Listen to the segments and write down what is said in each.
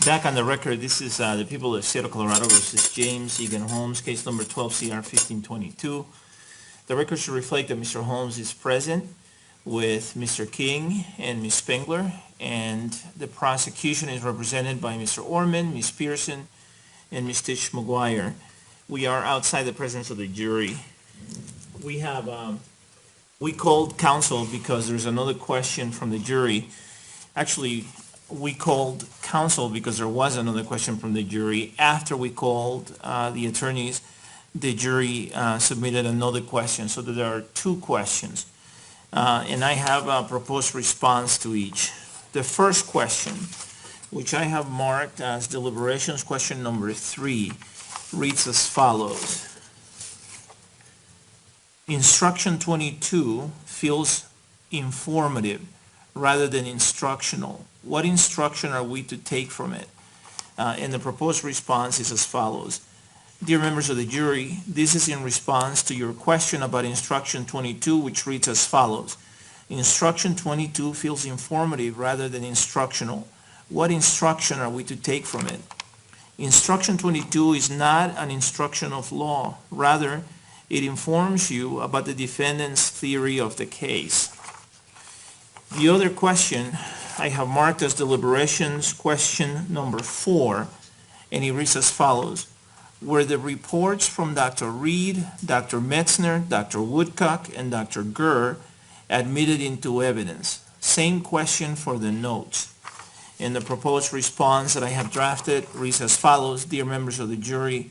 Back on the record, this is the people of the state of Colorado versus James Egan Holmes, case number 12 CR 1522. The record should reflect that Mr. Holmes is present with Mr. King and Ms. Spengler, and the prosecution is represented by Mr. Orman, Ms. Pearson, and Ms. Tish McGuire. We are outside the presence of the jury. We called counsel because there's another question from the jury. Actually, we called counsel because there was another question from the jury. After we called the attorneys, the jury submitted another question, so that there are two questions. And I have a proposed response to each. The first question, which I have marked as deliberations question number 3, reads as follows. Instruction 22 feels informative rather than instructional. What instruction are we to take from it? And the proposed response is as follows. Dear members of the jury, this is in response to your question about Instruction 22, which reads as follows. Instruction 22 feels informative rather than instructional. What instruction are we to take from it? Instruction 22 is not an instruction of law. Rather, it informs you about the defendant's theory of the case. The other question I have marked as deliberations question number 4, and it reads as follows. Were the reports from Dr. Reed, Dr. Metzner, Dr. Woodcock, and Dr. Gurr admitted into evidence? Same question for the notes. And the proposed response that I have drafted reads as follows. Dear members of the jury,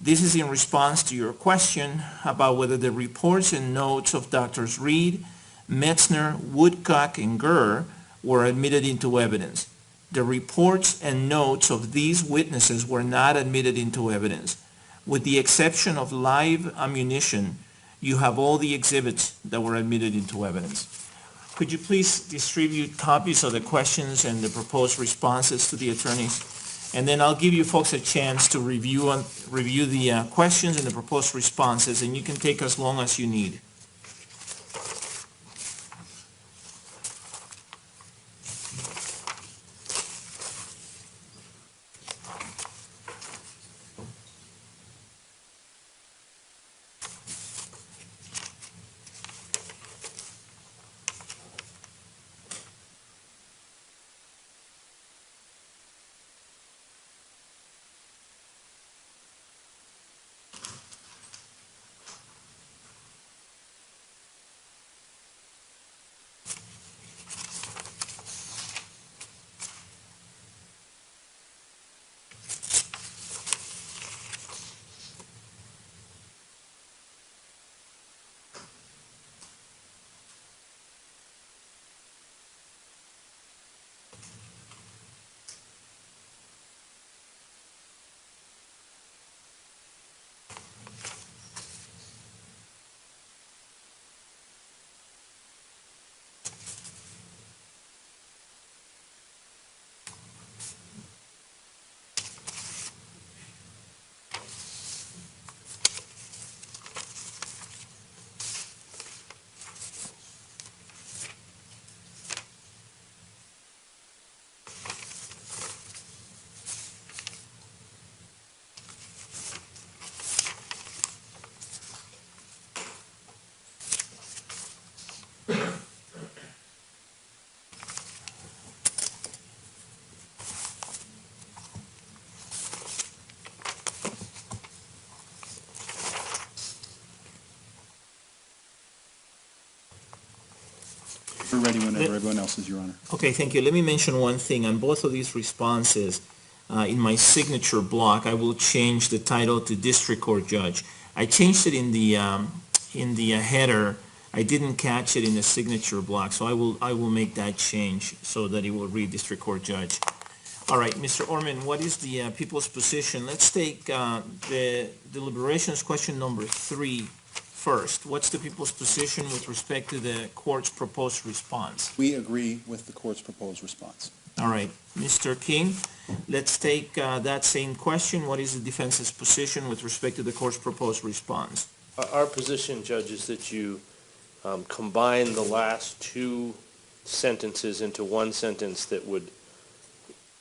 this is in response to your question about whether the reports and notes of Drs. Reed, Metzner, Woodcock, and Gurr were admitted into evidence. The reports and notes of these witnesses were not admitted into evidence. With the exception of live ammunition, you have all the exhibits that were admitted into evidence. Could you please distribute copies of the questions and the proposed responses to the attorneys? And then I'll give you folks a chance to review the questions and the proposed responses, and you can take as long as you need. We're ready whenever everyone else is, Your Honor. Okay, thank you. Let me mention one thing. On both of these responses, in my signature block, I will change the title to District Court Judge. I changed it in the header. I didn't catch it in the signature block, so I will make that change so that it will read District Court Judge. All right, Mr. Orman, what is the people's position? Let's take the deliberations question number 3 first. What's the people's position with respect to the court's proposed response? We agree with the court's proposed response. All right, Mr. King, let's take that same question. What is the defense's position with respect to the court's proposed response? Our position, Judge, is that you combine the last 2 sentences into one sentence that would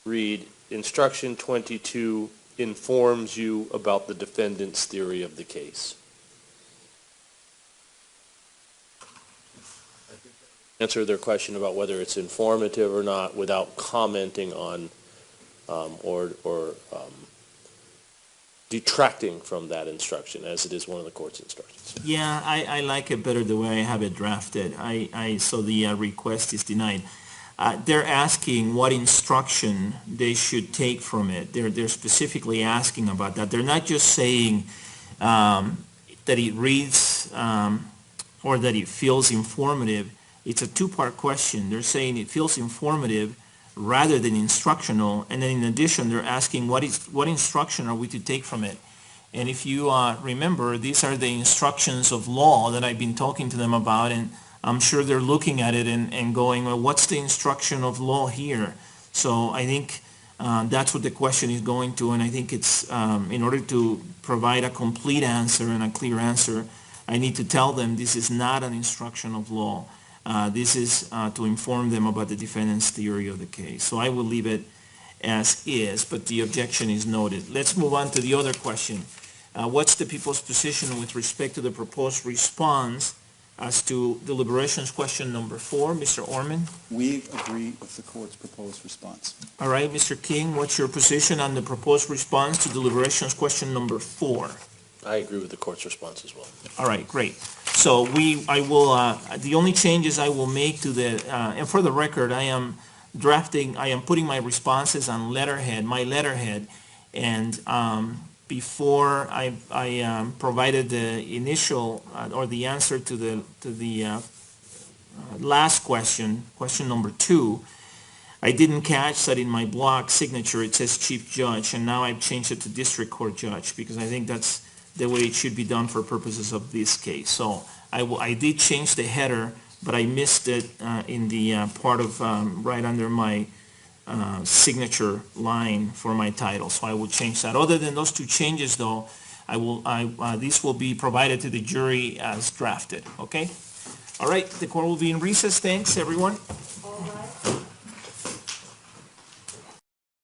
read, instruction 22 informs you about the defendant's theory of the case? Answer their question about whether it's informative or not without commenting on or detracting from that instruction, as it is one of the court's instructions. Yeah, I like it better the way I have it drafted. So the request is denied. They're asking what instruction they should take from it. They're specifically asking about that. They're not just saying that it reads or that it feels informative. It's a two-part question. They're saying it feels informative rather than instructional, and then in addition, they're asking what instruction are we to take from it? And if you remember, these are the instructions of law that I've been talking to them about, and I'm sure they're looking at it and going, well, what's the instruction of law here? So I think that's what the question is going to, and I think it's in order to provide a complete answer and a clear answer, I need to tell them this is not an instruction of law. This is to inform them about the defendant's theory of the case. So I will leave it as is, but the objection is noted. Let's move on to the other question. What's the people's position with respect to the proposed response as to deliberations question number 4? Mr. Orman? We agree with the court's proposed response. All right, Mr. King, what's your position on the proposed response to deliberations question number 4? I agree with the court's response as well. All right, great. So the only changes I will make to the, and for the record, I am putting my responses on my letterhead, and before I provided the initial, or the answer to the last question number 2, I didn't catch that in my block signature it says Chief Judge, and now I've changed it to District Court Judge, because I think that's the way it should be done for purposes of this case. So I did change the header, but I missed it in the part of right under my signature line for my title. So I will change that. Other than those 2 changes, though, these will be provided to the jury as drafted. Okay? All right. The court will be in recess. Thanks, everyone.